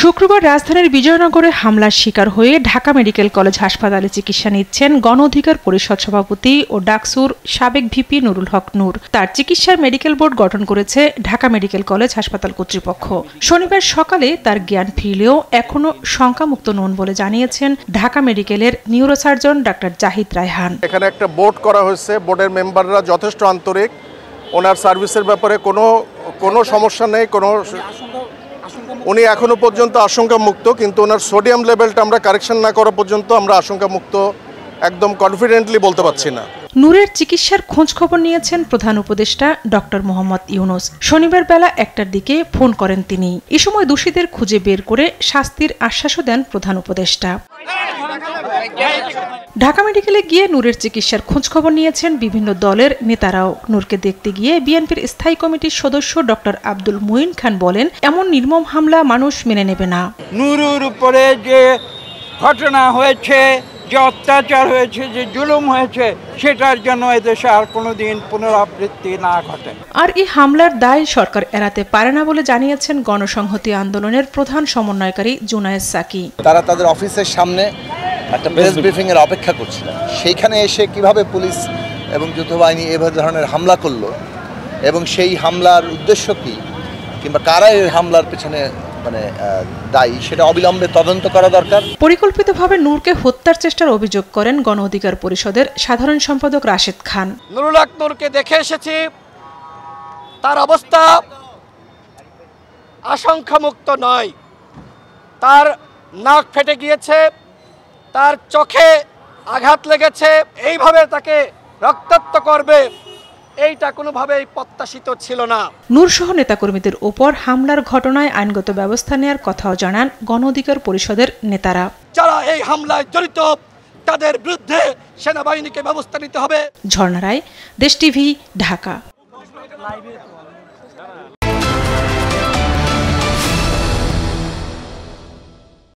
শুক্রবার রাজধানীর বিজয়নগরে হামলার শিকার হয়ে ঢাকা মেডিকেল কলেজ হাসপাতালে চিকিৎসা নিচ্ছেন গণ অধিকার পরিষদ সভাপতি ও ডাকসুর সাবেক ভিপি নুরুল হক নূর। তার চিকিৎসার মেডিকেল বোর্ড গঠন করেছে ঢাকা মেডিকেল কলেজ হাসপাতাল কর্তৃপক্ষ। শনিবার সকালে তার জ্ঞান ফিরলেও এখনো শঙ্কামুক্ত নন বলে জানিয়েছেন ঢাকা মেডিকেলের নিউরোসার্জন ডাক্তার জাহিদ রায়হান। এখানে একটা বোর্ড করা হয়েছে, বোর্ডের মেম্বাররা যথেষ্ট আন্তরিক, ওনার সার্ভিসের ব্যাপারে কোনো সমস্যা নেই, উনি এখনো পর্যন্ত আশঙ্কা মুক্ত, কিন্তু ওনার সোডিয়াম লেভেলটা আমরা কারেকশন না করা পর্যন্ত আমরা আশঙ্কা মুক্ত একদম কনফিডেন্টলি বলতে পারছি না। নূরের চিকিৎসার খোঁজ খবর নিয়েছেন প্রধান উপদেষ্টা ডক্টর মোহাম্মদ ইউনুস। শনিবার বেলা 1টার দিকে ফোন করেন তিনি। এ সময় দোষীদের খুঁজে বের করে শাস্তির আশ্বাসও দেন প্রধান উপদেষ্টা। ঢাকা মেডিকেলে গিয়ে নূরের চিকিৎসার খোঁজ খবর নিয়েছেন বিভিন্ন দলের নেতারাও। নূরকে দেখতে গিয়ে বিএনপির স্থায়ী কমিটির সদস্য ডক্টর আব্দুল মুইন খান বলেন, এমন নির্মম হামলা মানুষ মেনে নেবে না। নূরের উপরে যে ঘটনা হয়েছে, যে অত্যাচার হয়েছে, যে জুলুম হয়েছে, সেটার জন্য এদেশে আর কোনোদিন পুনরাবৃত্তি না ঘটে। আর এই হামলার দায় সরকার এড়াতে পারে না বলে জানিয়েছেন গণসংহতি আন্দোলনের প্রধান সমন্বয়কারী জুনায়েদ সাকি। তারা তাদের অফিসের সামনে একটা প্রেস ব্রিফিং এর অপেক্ষা করছিল, সেইখানে এসে কিভাবে পুলিশ এবং যৌথবাহিনী এভাবে ধরনের হামলা করলো এবং সেই হামলার উদ্দেশ্য কি কিংবা কারা এই হামলার পেছনে দায়ী, সেটা অবিলম্বে তদন্ত করা দরকার। পরিকল্পিতভাবে নূরকে হত্যার চেষ্টার অভিযোগ করেন গণ অধিকার পরিষদের সাধারণ সম্পাদক রাশেদ খান। নুরুল হক নূরকে দেখে এসেছি, তার অবস্থা আশঙ্কামুক্ত নয়। তার নাক ফেটে গিয়েছে, তার চোখে আঘাত লেগেছে, এইভাবে তাকে রক্তাক্ত করবে এইটা কোনোভাবেই প্রত্যাশিত ছিল না। নূরসহ নেতাকর্মীদের ওপর হামলার ঘটনায় আইনগত ব্যবস্থা নেওয়ার কথাও জানান গণ অধিকার পরিষদের নেতারা। যারা এই হামলায় জড়িত তাদের বিরুদ্ধে সেনাবাহিনীকে ব্যবস্থা নিতে হবে। ঝর্ণা রায়, দেশ টিভি, ঢাকা।